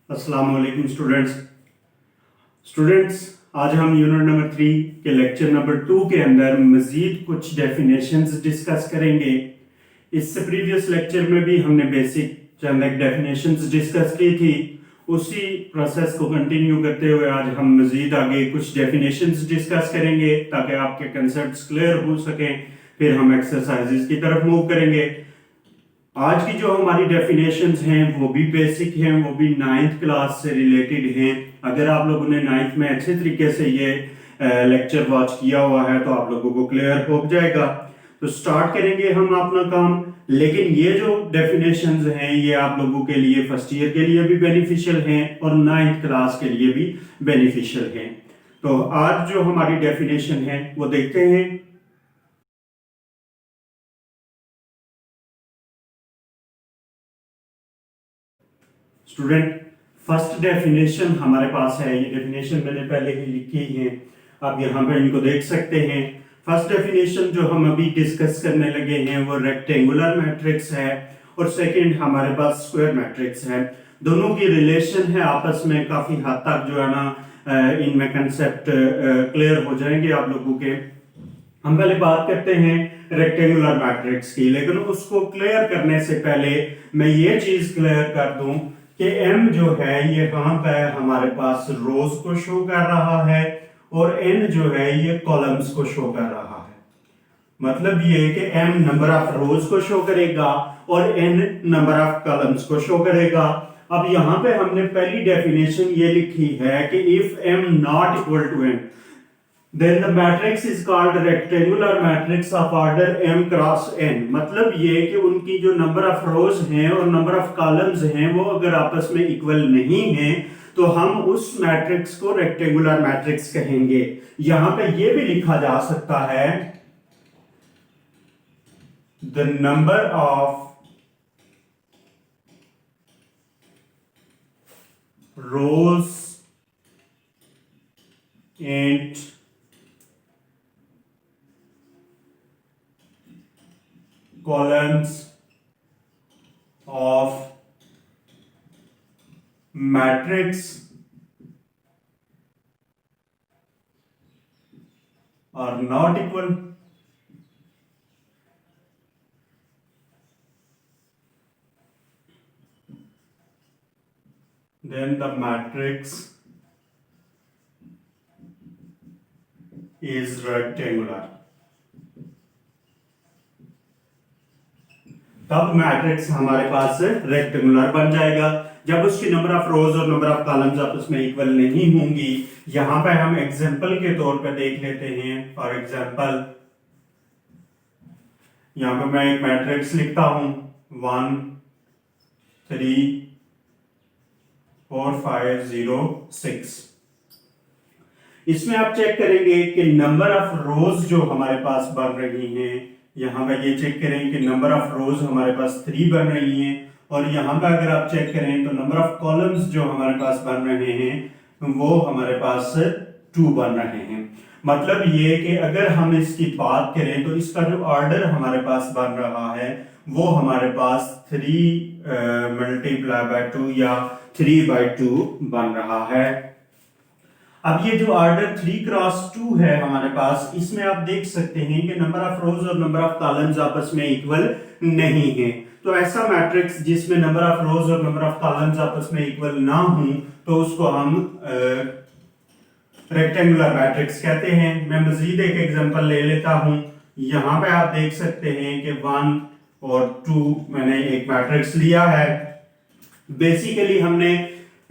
अस्सलाम वालेकुम स्टूडेंट्स आज हम यूनिट नंबर 3 के लेक्चर नंबर 2 के अंदर मजीद कुछ डेफिनेशंस डिस्कस करेंगे। इससे प्रीवियस लेक्चर में भी हमने बेसिक चंद एक डेफिनेशंस डिस्कस की थी। उसी प्रोसेस को कंटिन्यू करते हुए आज हम मजीद आगे कुछ डेफिनेशंस डिस्कस करेंगे ताकि आपके कंसेप्ट्स क्लियर हो सकें। फिर हम एक्सरसाइजेस की तरफ मूव करेंगे। आज की जो हमारी डेफिनेशंस हैं वो भी बेसिक हैं, वो भी 9th क्लास से रिलेटेड हैं। अगर आप लोगों ने 9th में अच्छे तरीके से ये लेक्चर वॉच किया हुआ है तो आप लोगों को क्लियर हो जाएगा। तो स्टार्ट करेंगे हम अपना काम। लेकिन ये जो डेफिनेशंस हैं ये आप लोगों के लिए फर्स्ट ईयर के लिए भी बेनिफिशियल हैं और 9th क्लास के लिए भी बेनिफिशियल हैं। तो आज जो हमारी डेफिनेशन है वो देखते हैं। स्टूडेंट, फर्स्ट डेफिनेशन हमारे पास है। ये डेफिनेशन मैंने पहले ही लिखी है, आप यहाँ पे इनको देख सकते हैं। फर्स्ट डेफिनेशन जो हम अभी डिस्कस करने लगे हैं वो रेक्टेंगुलर मैट्रिक्स है और सेकंड हमारे पास स्क्वायर मैट्रिक्स है। दोनों की रिलेशन है आपस में, काफी हद तक जो है ना इनमें कंसेप्ट क्लियर हो जाएंगे आप लोगों के। हम पहले बात करते हैं रेक्टेंगुलर मैट्रिक्स की, लेकिन उसको क्लियर करने से पहले मैं ये चीज क्लियर कर दूं कि m जो है ये यहाँ पे हमारे पास रोज को शो कर रहा है और n जो है ये कॉलम्स को शो कर रहा है। मतलब ये कि m नंबर ऑफ रोज को शो करेगा और n नंबर ऑफ कॉलम्स को शो करेगा। अब यहाँ पे हमने पहली डेफिनेशन ये लिखी है कि if m not equal to n then the matrix is called rectangular matrix of order m cross n। मतलब ये कि उनकी जो नंबर ऑफ रोज हैं और नंबर ऑफ कॉलम्स हैं वो अगर आपस में इक्वल नहीं हैं तो हम उस मैट्रिक्स को रेक्टेंगुलर मैट्रिक्स कहेंगे। यहां पे ये भी लिखा जा सकता है the number of rose and columns of matrix are not equal, then the matrix is rectangular। तब मैट्रिक्स हमारे पास रेक्टेंगुलर बन जाएगा जब उसकी नंबर ऑफ रोज और नंबर ऑफ कॉलम्स आपस में इक्वल नहीं होंगी। यहां पे हम एग्जांपल के तौर पे देख लेते हैं। फॉर एग्जांपल यहां पे मैं एक मैट्रिक्स लिखता हूं 1 3 4 5 0 6। इसमें आप चेक करेंगे कि नंबर ऑफ रोज जो हमारे पास बन रही हैं, यहां पे ये चेक करें कि नंबर ऑफ रोज हमारे पास 3 बन रही हैं और यहां पे अगर आप चेक करें तो नंबर ऑफ कॉलम्स जो हमारे पास बन रहे हैं वो हमारे पास 2 बन रहे हैं। मतलब ये कि अगर हम इसकी बात करें तो इसका जो ऑर्डर हमारे पास बन रहा है वो हमारे पास 3 मल्टीप्लाई बाय 2 या 3/2 बन रहा है। अब ये जो ऑर्डर 3 क्रॉस 2 है हमारे पास, इसमें आप देख सकते हैं कि नंबर ऑफ रोज और नंबर ऑफ कॉलम्स आपस में इक्वल नहीं है। तो ऐसा मैट्रिक्स जिसमें नंबर ऑफ रोज और नंबर ऑफ कॉलम्स आपस में इक्वल ना हो तो उसको हम रेक्टेंगुलर मैट्रिक्स कहते हैं। मैं मजीद एक एग्जांपल ले लेता हूं। यहां पे आप देख सकते हैं कि 1 और 2 मैंने एक मैट्रिक्स लिया है। बेसिकली हमने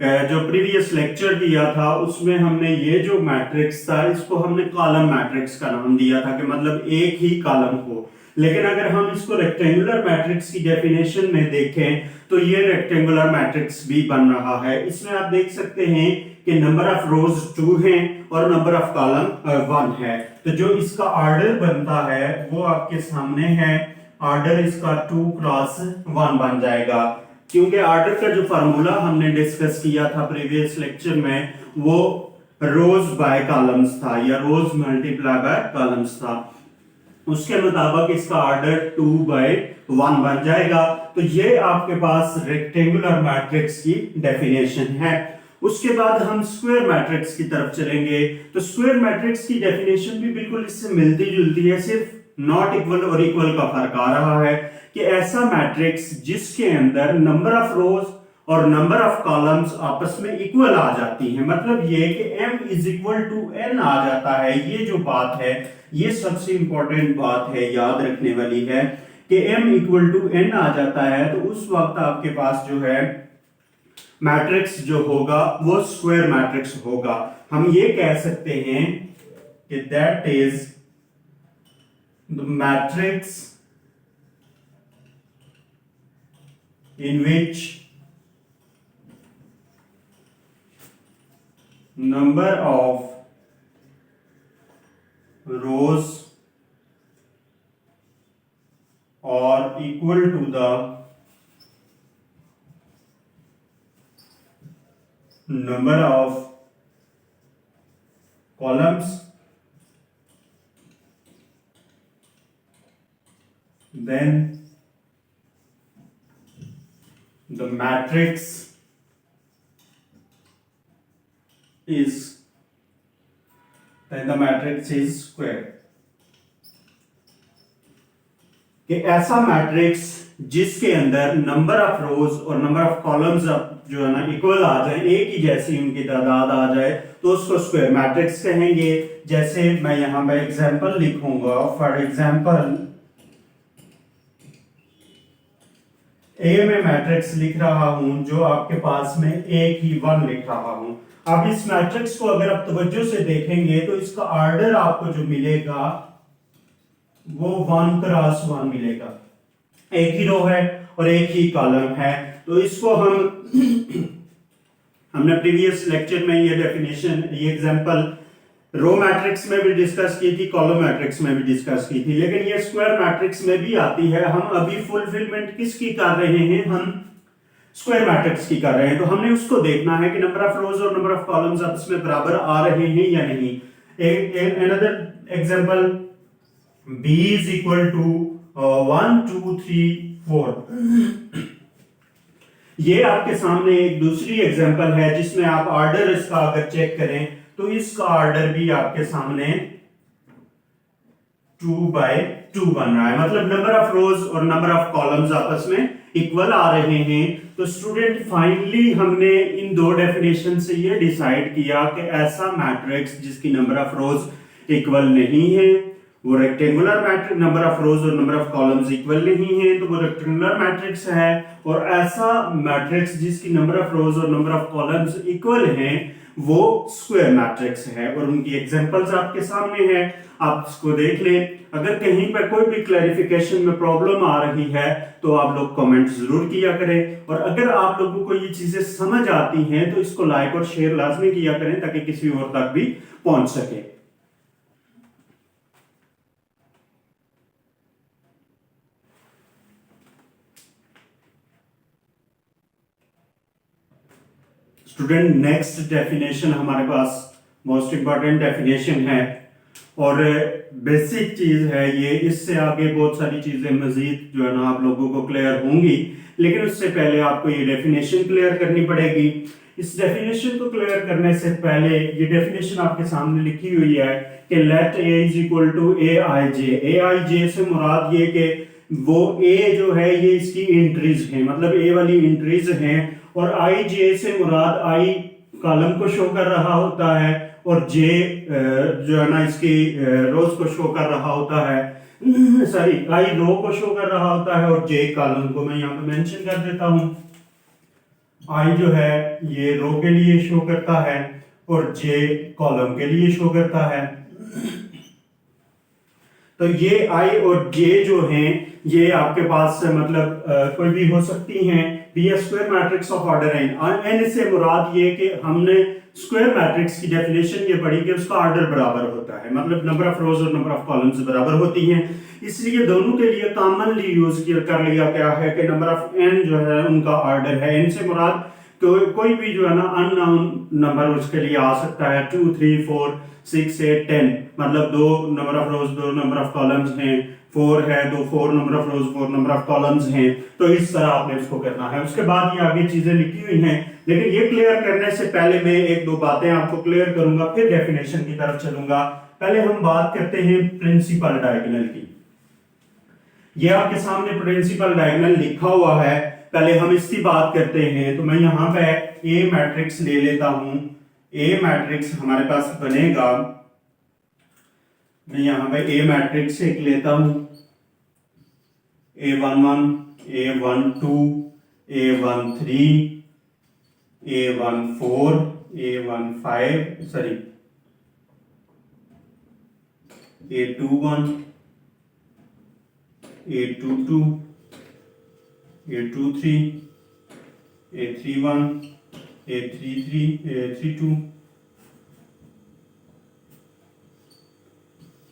जो प्रीवियस लेक्चर दिया था उसमें हमने ये जो मैट्रिक्स था इसको हमने कॉलम मैट्रिक्स का नाम दिया था कि मतलब एक ही कॉलम हो। लेकिन अगर हम इसको रेक्टेंगुलर मैट्रिक्स की डेफिनेशन में देखें तो ये रेक्टेंगुलर मैट्रिक्स भी बन रहा है। इसमें आप देख सकते हैं कि नंबर ऑफ रोज 2 हैं और नंबर ऑफ कॉलम 1 है। तो जो इसका ऑर्डर बनता है वो आपके सामने है। ऑर्डर इसका 2 क्रॉस 1 बन जाएगा, क्योंकि ऑर्डर का जो फार्मूला हमने डिस्कस किया था प्रीवियस लेक्चर में वो रोज बाय कॉलम्स था या रोज मल्टीप्लाई बाय कॉलम्स था। उसके मुताबिक इसका ऑर्डर 2/1 बन जाएगा। तो ये आपके पास रेक्टेंगुलर मैट्रिक्स की डेफिनेशन है। उसके बाद हम स्क्वायर मैट्रिक्स की तरफ चलेंगे। तो स्क्वायर मैट्रिक्स की डेफिनेशन भी बिल्कुल इससे मिलती जुलती है, सिर्फ नॉट इक्वल और इक्वल का फर्क आ रहा है कि ऐसा मैट्रिक्स जिसके अंदर नंबर ऑफ रोज और नंबर ऑफ कॉलम्स आपस में इक्वल आ जाती हैं। मतलब ये कि m is equal to n आ जाता है। ये जो बात है ये सबसे इंपॉर्टेंट बात है, याद रखने वाली है कि m इक्वल टू n आ जाता है, तो उस वक्त आपके पास जो है मैट्रिक्स जो होगा वो स्क्वायर मैट्रिक्स होगा। हम ये कह सकते हैं कि that is the matrix in which number of rows are equal to the number of columns, then the matrix is square। कि ऐसा मैट्रिक्स जिसके अंदर नंबर ऑफ रोज और नंबर ऑफ कॉलम्स जो है ना इक्वल आ जाए, एक ही जैसी उनकी तादाद आ जाए, तो उसको स्क्वायर मैट्रिक्स कहेंगे। जैसे मैं यहां पे एग्जांपल लिखूंगा, फॉर एग्जांपल ए में मैट्रिक्स लिख रहा हूं जो आपके पास में एक ही 1 लिख रहा हूं। अब इस मैट्रिक्स को अगर आप तवज्जो से देखेंगे तो इसका ऑर्डर आपको जो मिलेगा वो 1 क्रॉस 1 मिलेगा। एक ही रो है और एक ही कॉलम है। तो इसको हमने प्रीवियस लेक्चर में ये डेफिनेशन, ये एग्जांपल रो मैट्रिक्स में भी डिस्कस की थी, कॉलम मैट्रिक्स में भी डिस्कस की थी, लेकिन ये स्क्वायर मैट्रिक्स में भी आती है। हम अभी फुलफिलमेंट किसकी कर रहे हैं? हम स्क्वायर मैट्रिक्स की कर रहे हैं। तो हमने उसको देखना है कि नंबर ऑफ रोज और नंबर ऑफ कॉलम्स आपस में बराबर आ रहे हैं या नहीं। Another example b is equal to 1 2 3 4। ये आपके सामने एक दूसरी एग्जांपल है जिसमें आप ऑर्डर इसका अगर चेक करें तो इसका ऑर्डर भी आपके सामने 2 by 2 बन रहा है। मतलब नंबर ऑफ रोज और नंबर ऑफ कॉलम्स आपस में इक्वल आ रहे हैं। तो स्टूडेंट फाइनली हमने इन दो डेफिनेशन से ये डिसाइड किया कि ऐसा मैट्रिक्स जिसकी नंबर ऑफ रोज इक्वल नहीं है वो रेक्टेंगुलर मैट्रिक्स, नंबर ऑफ रोज और नंबर ऑफ कॉलम्स इक्वल नहीं है तो वो रेक्टेंगुलर मैट्रिक्स है। और ऐसा मैट्रिक्स जिसकी नंबर ऑफ रोज और नंबर ऑफ कॉलम्स इक्वल हैं वो स्क्वायर मैट्रिक्स है। और उनकी एग्जांपल्स आपके सामने है, आप इसको देख लें। अगर कहीं पर कोई भी क्लैरिफिकेशन में प्रॉब्लम आ रही है तो आप लोग कमेंट जरूर किया करें। और अगर आप लोगों को ये चीजें समझ आती हैं तो इसको लाइक और शेयर लाजमी किया करें ताकि किसी और तक भी पहुंच सके। स्टूडेंट नेक्स्ट डेफिनेशन हमारे पास मोस्ट इंपॉर्टेंट डेफिनेशन है और बेसिक चीज है ये। इससे आगे बहुत सारी चीजें मजीद जो है ना आप लोगों को क्लियर होंगी, लेकिन उससे पहले आपको ये डेफिनेशन क्लियर करनी पड़ेगी। इस डेफिनेशन को क्लियर करने से पहले ये डेफिनेशन आपके सामने लिखी हुई है कि let a is equal to aij से मुराद ये कि वो a जो है ये इसकी एंट्रीज हैं, मतलब a वाली एंट्रीज हैं। और आई जे से मुराद आई कॉलम को शो कर रहा होता है और जे जो है ना इसकी रोज को शो कर रहा होता है, सॉरी आई रो को शो कर रहा होता है और जे कॉलम को मैं यहाँ पे मेंशन कर देता हूँ। आई जो है ये रो के लिए शो करता है और जे कॉलम के लिए शो करता है। तो ये आई और जे जो हैं ये आपके पास मतलब कोई भी हो सकती हैं। B A square matrix of order N से मुराद ये कि हमने स्क्वायर मैट्रिक्स की डेफिनेशन ये पढ़ी कि उसका ऑर्डर बराबर होता है, मतलब नंबर ऑफ रोज और नंबर ऑफ कॉलम्स बराबर होती हैं। इसलिए दोनों के लिए कॉमनली यूज कर लिया गया है कि नंबर ऑफ एन जो है उनका ऑर्डर है। एन से मुराद तो कोई भी जो है ना अननोन नंबर उसके लिए आ सकता है, 2 3 4 6 8 10, मतलब दो नंबर ऑफ रोज दो नंबर ऑफ कॉलम्स हैं, 4 है तो 4 number of rose 4 number of columns हैं। तो इस तरह आपने इसको करना है। उसके बाद ये आगे चीजें लिखी हुई हैं, लेकिन ये क्लियर करने से पहले मैं एक दो बातें आपको क्लियर करूंगा, फिर डेफिनेशन की तरफ चलूंगा। पहले हम बात करते हैं प्रिंसिपल डायगोनल की। ये आपके सामने प्रिंसिपल डायगोनल लिखा हुआ है, पहले हम इसकी बात करते हैं। तो मैं यहां पे ए मैट्रिक्स ले लेता हूं। ए मैट्रिक्स हमारे पास बनेगा, मैं यहां पे ए मैट्रिक्स एक लेता हूं, A11, A12, A13, A14, A15, sorry A21, A22, A23, A31, A33, A32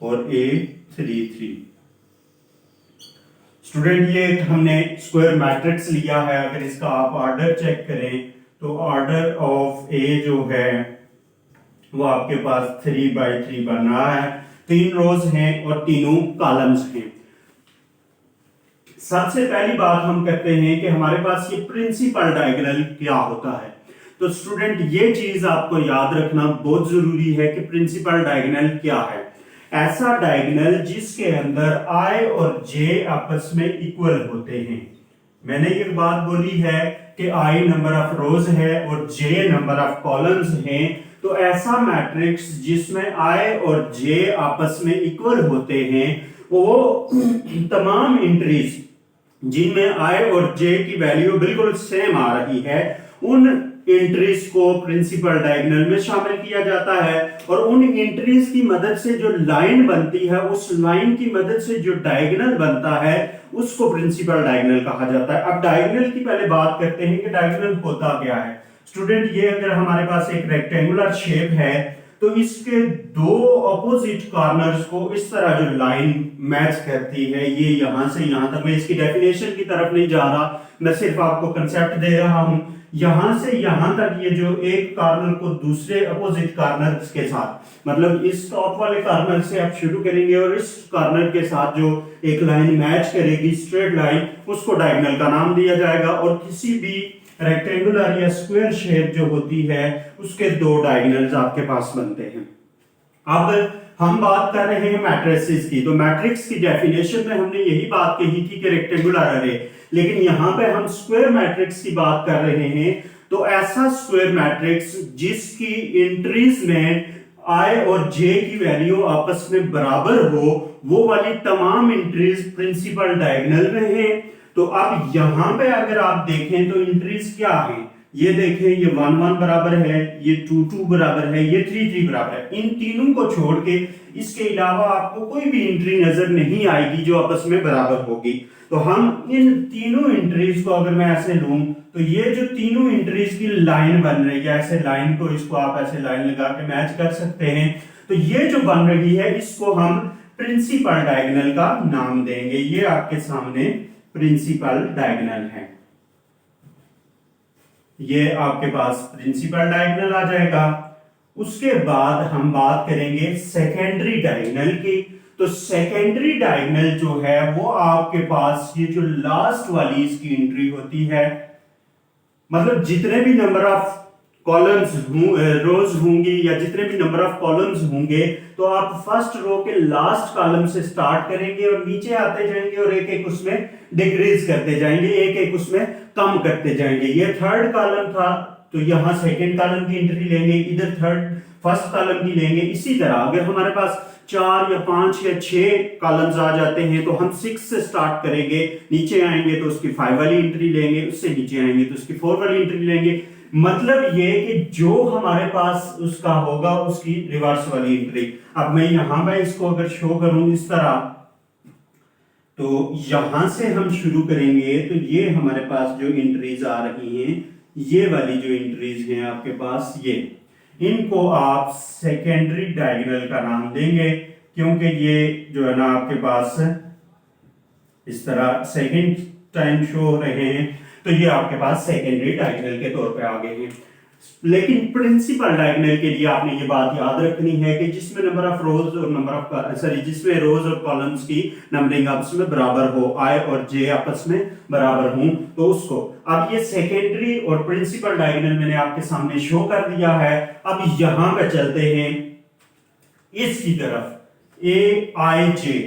और A33। स्टूडेंट ये हमने स्क्वायर मैट्रिक्स लिया है। अगर इसका आप ऑर्डर चेक करें तो ऑर्डर ऑफ ए जो है वो आपके पास 3/3 बन रहा है। 3 रोज हैं और तीनों कॉलम्स हैं। सबसे पहली बात हम करते हैं कि हमारे पास ये प्रिंसिपल डायगोनल क्या होता है। तो स्टूडेंट ये चीज आपको याद रखना बहुत जरूरी है कि प्रिंसिपल डायगोनल क्या है। ऐसा डायगोनल जिसके अंदर i और j आपस में इक्वल होते हैं। मैंने ये बात बोली है कि i नंबर ऑफ रोज है और j नंबर ऑफ कॉलम्स हैं। तो ऐसा मैट्रिक्स जिसमें i और j आपस में इक्वल होते हैं, वो तमाम एंट्रीज जिनमें i और j की वैल्यू बिल्कुल सेम आ रही है, उन एंट्रीज को प्रिंसिपल डायगोनल में शामिल किया जाता है। और उन एंट्रीज की मदद से जो लाइन बनती है, उस लाइन की मदद से जो डायगोनल बनता है, उसको प्रिंसिपल डायगोनल कहा जाता है। अब डायगोनल की पहले बात करते हैं कि डायगोनल होता क्या है। स्टूडेंट ये अगर हमारे पास एक रेक्टेंगुलर शेप है तो इसके दो अपोजिट कॉर्नर्स को इस तरह जो लाइन मैच करती है, ये यहां से यहां तक, मैं इसकी डेफिनेशन की तरफ नहीं जा रहा, मैं सिर्फ आपको कंसेप्ट दे रहा हूं। यहां से यहां तक ये जो एक कॉर्नर को दूसरे अपोजिट कॉर्नर के साथ, मतलब इस टॉप वाले कॉर्नर से आप शुरू करेंगे और इस कॉर्नर के साथ जो एक लाइन मैच करेगी स्ट्रेट लाइन, उसको डायगोनल का नाम दिया जाएगा। और किसी भी रेक्टेंगुलर या स्क्वायर शेप जो होती है उसके दो डायगोनल्स आपके पास बनते हैं। अब हम बात कर रहे हैं मैट्रिसेस की। तो मैट्रिक्स की डेफिनेशन में हमने यही बात कही थी कि रेक्टेंगुलर अरे, लेकिन यहां पे हम स्क्वायर मैट्रिक्स की बात कर रहे हैं। तो ऐसा स्क्वायर मैट्रिक्स जिसकी एंट्रीज में i और j की वैल्यू आपस में बराबर हो, वो वाली तमाम एंट्रीज प्रिंसिपल डायगोनल में है। तो अब यहां पे अगर आप देखें तो एंट्रीज क्या है, ये देखें, ये 1 1 बराबर है, ये 2 2 बराबर है, ये 3 3 बराबर है। इन तीनों को छोड़ के इसके अलावा आपको कोई भी एंट्री नजर नहीं आएगी जो आपस में बराबर होगी। तो हम इन तीनों एंट्रीज को अगर मैं ऐसे लूं तो ये जो तीनों एंट्रीज की लाइन बन रही है, ऐसे लाइन को, इसको आप ऐसे लाइन लगा के मैच कर सकते हैं। तो ये जो बन रही है इसको हम प्रिंसिपल डायगोनल का नाम देंगे। ये आपके सामने प्रिंसिपल डायगोनल है। ये आपके पास प्रिंसिपल डायगोनल आ जाएगा। उसके बाद हम बात करेंगे सेकेंडरी डायगोनल की। तो सेकेंडरी डायगोनल जो है वो आपके पास ये जो लास्ट वाली इसकी एंट्री होती है, मतलब जितने भी नंबर ऑफ कॉलम्स रोज होंगी या जितने भी नंबर ऑफ कॉलम्स होंगे, तो आप फर्स्ट रो के लास्ट कॉलम से स्टार्ट करेंगे और नीचे आते जाएंगे और एक एक उसमें डिक्रीज करते जाएंगे, एक एक उसमें कम करते जाएंगे। ये थर्ड कॉलम था तो यहां सेकंड कॉलम की एंट्री लेंगे, इधर थर्ड फर्स्ट कॉलम की लेंगे। इसी तरह अगर हमारे पास 4 या 5 या 6 कॉलम्स आ जाते हैं तो हम 6 से स्टार्ट करेंगे, नीचे आएंगे तो उसकी 5 वाली एंट्री लेंगे, उससे नीचे आएंगे तो उसकी 4 वाली एंट्री लेंगे। मतलब ये कि जो हमारे पास उसका होगा उसकी रिवर्स वाली एंट्री। अब मैं यहां पर इसको अगर शो करूं इस तरह, तो यहां से हम शुरू करेंगे तो ये हमारे पास जो एंट्रीज आ रही हैं, ये वाली जो एंट्रीज हैं आपके पास, ये इनको आप सेकेंडरी डायगोनल का नाम देंगे, क्योंकि ये जो है ना आपके पास इस तरह सेकंड टाइम शो हो रहे हैं। तो ये आपके पास सेकेंडरी डायगोनल के तौर पे आ गए हैं। लेकिन प्रिंसिपल डायगोनल के लिए आपने ये बात याद रखनी है कि जिसमें नंबर ऑफ रोज और जिसमें रोज और कॉलम्स की नंबरिंग आपस में बराबर हो, आई और जे आपस में बराबर हों, तो उसको। अब ये सेकेंडरी और प्रिंसिपल डायगोनल मैंने आपके सामने शो कर दिया है। अब यहां पे चलते हैं इसकी तरफ, ए आई जे।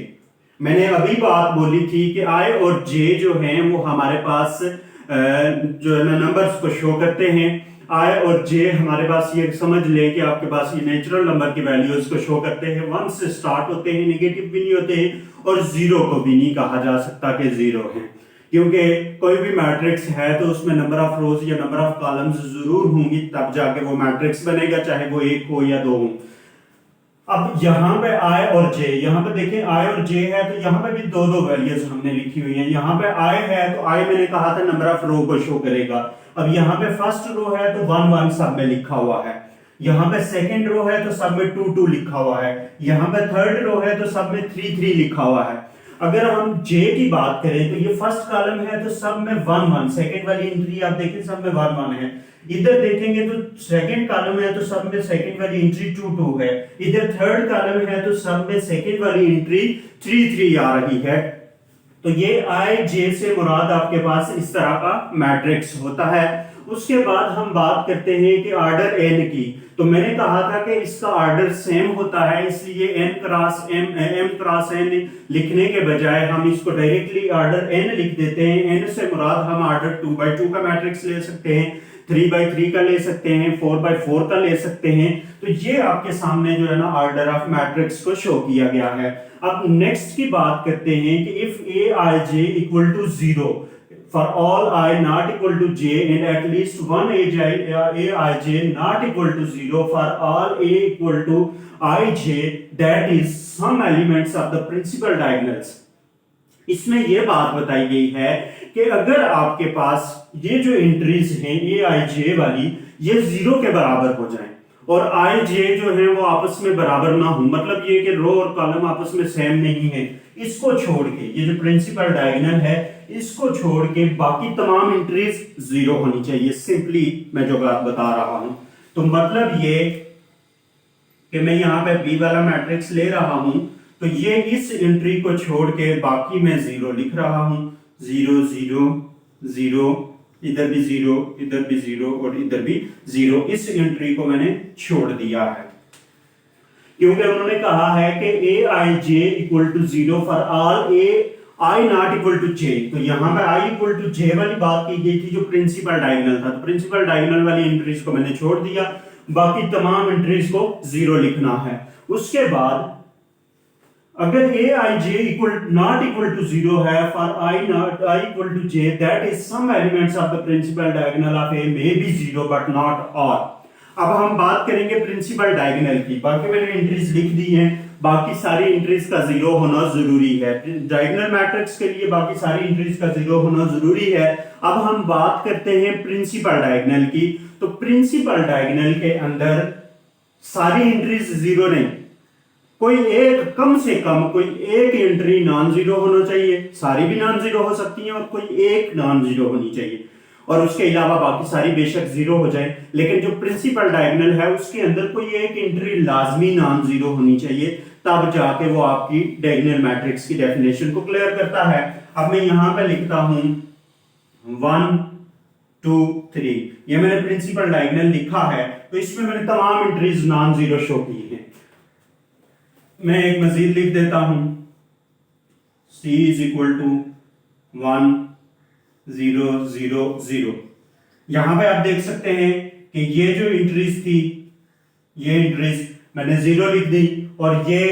मैंने अभी बात बोली थी कि आई और जे जो हैं वो हमारे पास जो है ना नंबर्स को शो करते हैं। आई और जे हमारे पास, ये समझ लें कि आपके पास ये नेचुरल नंबर की वैल्यूज को शो करते हैं। 1 से स्टार्ट होते हैं, नेगेटिव भी नहीं होते हैं और जीरो को भी नहीं कहा जा सकता कि जीरो है, क्योंकि कोई भी मैट्रिक्स है तो उसमें नंबर ऑफ रोज या नंबर ऑफ कॉलम्स जरूर होंगी, तब जाके वो मैट्रिक्स बनेगा, चाहे वो एक हो या दो हो। अब यहाँ पे आई और जे, यहाँ पे देखें आई और जे है तो यहाँ पे भी दो दो वैल्यूज हमने लिखी हुई है। यहाँ पे आई है तो आई मैंने कहा था नंबर ऑफ रो को शो करेगा। अब यहाँ पे फर्स्ट रो है तो 1 1 सब में लिखा हुआ है। यहाँ पे सेकंड रो है तो सब में 2 2 लिखा हुआ है। यहाँ पे थर्ड रो है तो सब में 3 3 लिखा हुआ है। अगर हम जे की बात करें तो ये फर्स्ट कॉलम है तो सब में 1 1, सेकंड वाली एंट्री आप देखें सब में 1 1 है। इधर देखेंगे तो सेकंड कॉलम है तो सब में सेकंड वाली एंट्री 2 2 है। इधर थर्ड कॉलम है तो सब में सेकंड वाली एंट्री 3 3 आ रही है। तो ये आई जे से मुराद आपके पास इस तरह का मैट्रिक्स होता है। उसके बाद हम बात करते हैं कि ऑर्डर एन की। तो मैंने कहा था कि इसका ऑर्डर सेम होता है, इसलिए एन क्रॉस एन लिखने के बजाय हम इसको डायरेक्टली ऑर्डर एन लिख देते हैं। एन से मुराद हम ऑर्डर 2 by 2 का मैट्रिक्स ले सकते हैं, 3 by 3 का ले सकते हैं, 4 by 4 का ले सकते हैं। तो ये आपके सामने जो है ना ऑर्डर ऑफ मैट्रिक्स को शो किया गया है। अब नेक्स्ट की बात करते हैं कि if A I J equal to 0 for all I not equal to j and at least one aij not equal to 0 for all a equal to ij, that is some elements of the principal diagonals। इसमें यह बात बताई गई है कि अगर आपके पास ये जो एंट्रीज हैं ए आई जे वाली, ये 0 के बराबर हो जाएं और आई जे जो है वो आपस में बराबर ना हो, मतलब ये कि रो और कॉलम आपस में सेम नहीं है, इसको छोड़ के, ये जो प्रिंसिपल डायगोनल है इसको छोड़ के बाकी तमाम एंट्रीज 0 होनी चाहिए। सिंपली मैं जो बात बता रहा हूं, तो मतलब ये कि मैं यहां पे बी वाला मैट्रिक्स ले रहा हूं तो ये इस एंट्री को छोड़ के बाकी मैं 0 लिख रहा हूं। 0 0 0, इधर भी 0, इधर भी 0 और इधर भी 0। इस एंट्री को मैंने छोड़ दिया है क्योंकि उन्होंने कहा है कि a I J equal to 0 for all a i not equal to j. तो यहां पे आई इक्वल टू जे वाली बात की गई थी जो प्रिंसिपल डायगोनल था, तो प्रिंसिपल डायगोनल वाली एंट्रीज को मैंने छोड़ दिया, बाकी तमाम एंट्रीज को 0 लिखना है। उसके बाद अगर A I J equal not equal to 0 है for I not I equal to J, that is some elements of the principal diagonal of A may be 0 but not all. अब हम बात करेंगे प्रिंसिपल डायगोनल की। बाकी मैंने entries लिख दी हैं, बाकी सारी एंट्रीज का 0 होना जरूरी है। डायगोनल मैट्रिक्स के लिए बाकी सारी एंट्रीज का 0 होना जरूरी है। अब हम बात करते हैं प्रिंसिपल डायगोनल की। तो प्रिंसिपल डायगोनल के अंदर सारी एंट्रीज 0 नहीं, कोई एक, कम से कम कोई एक एंट्री नॉन जीरो होना चाहिए। सारी भी नॉन जीरो हो सकती हैं और कोई एक नॉन जीरो होनी चाहिए, और उसके अलावा बाकी सारी बेशक 0 हो जाए, लेकिन जो प्रिंसिपल डायगोनल है उसके अंदर कोई एक एंट्री लाजमी नॉन जीरो होनी चाहिए, तब जाके वो आपकी डायगोनल मैट्रिक्स की डेफिनेशन को क्लियर करता है। अब मैं यहां पे लिखता हूं 1 2 3, ये मैंने प्रिंसिपल डायगोनल लिखा है, तो इसमें मैंने तमाम एंट्रीज नॉन जीरो शो की है। मैं एक मजीद लिख देता हूं, C इज इक्वल टू 1 0 0 0। यहां पे आप देख सकते हैं कि ये जो एंट्रीज थी, ये एंट्रीज मैंने 0 लिख दी, और ये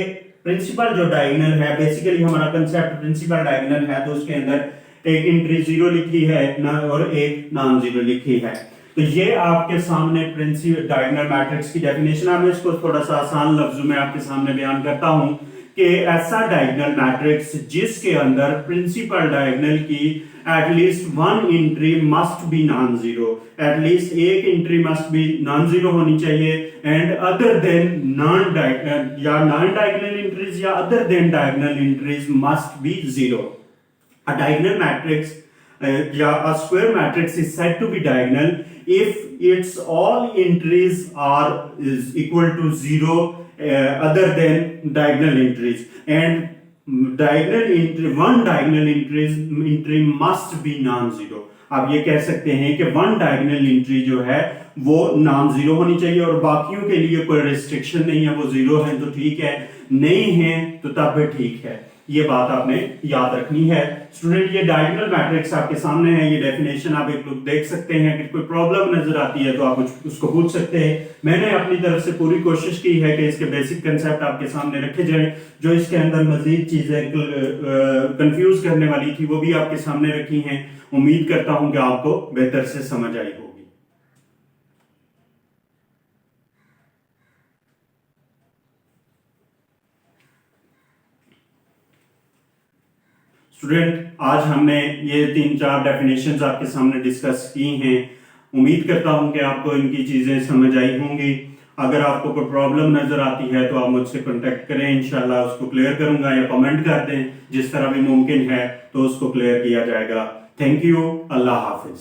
प्रिंसिपल जो डायगोनल है, बेसिकली हमारा कंसेप्ट प्रिंसिपल डायगोनल है, तो उसके अंदर एक एंट्री 0 लिखी है और एक नॉन जीरो लिखी है। तो ये आपके सामने प्रिंसिपल डायगोनल मैट्रिक्स की डेफिनेशन है। मैं इसको थोड़ा सा आसान लफ्जों में आपके सामने बयान करता हूं कि ऐसा डायगोनल मैट्रिक्स जिसके अंदर प्रिंसिपल डायगोनल की at least one entry must be non zero, at least एक entry must be non zero होनी चाहिए, and other than non diagonal entries या other than diagonal entries must be zero. A diagonal matrix या a square matrix is said to be diagonal if its all entries are is equal to zero other than diagonal entries, and one diagonal entry must be non-zero. आप ये कह सकते हैं कि one diagonal entry जो है वो non zero होनी चाहिए और बाकियों के लिए कोई रिस्ट्रिक्शन नहीं है, वो जीरो है तो ठीक है, नहीं है तो तब भी ठीक है। ये बात आपने याद रखनी है स्टूडेंट। ये डायगोनल मैट्रिक्स आपके सामने है, ये डेफिनेशन आप एक लोग देख सकते हैं। अगर कोई प्रॉब्लम नजर आती है तो आप उसको पूछ सकते हैं। मैंने अपनी तरफ से पूरी कोशिश की है कि इसके बेसिक कंसेप्ट आपके सामने रखे जाएं, जो इसके अंदर मजीद चीजें कंफ्यूज करने वाली थी वो भी आपके सामने रखी हैं। उम्मीद करता हूं कि आपको बेहतर से समझ आई होगी। स्टूडेंट आज हमने ये 3-4 डेफिनेशंस आपके सामने डिस्कस की हैं। उम्मीद करता हूं कि आपको इनकी चीजें समझ आई होंगी। अगर आपको कोई प्रॉब्लम नजर आती है तो आप मुझसे कांटेक्ट करें, इंशाल्लाह उसको क्लियर करूंगा, या कमेंट कर दें, जिस तरह भी मुमकिन है तो उसको क्लियर किया जाएगा। Thank you, Allah Hafiz.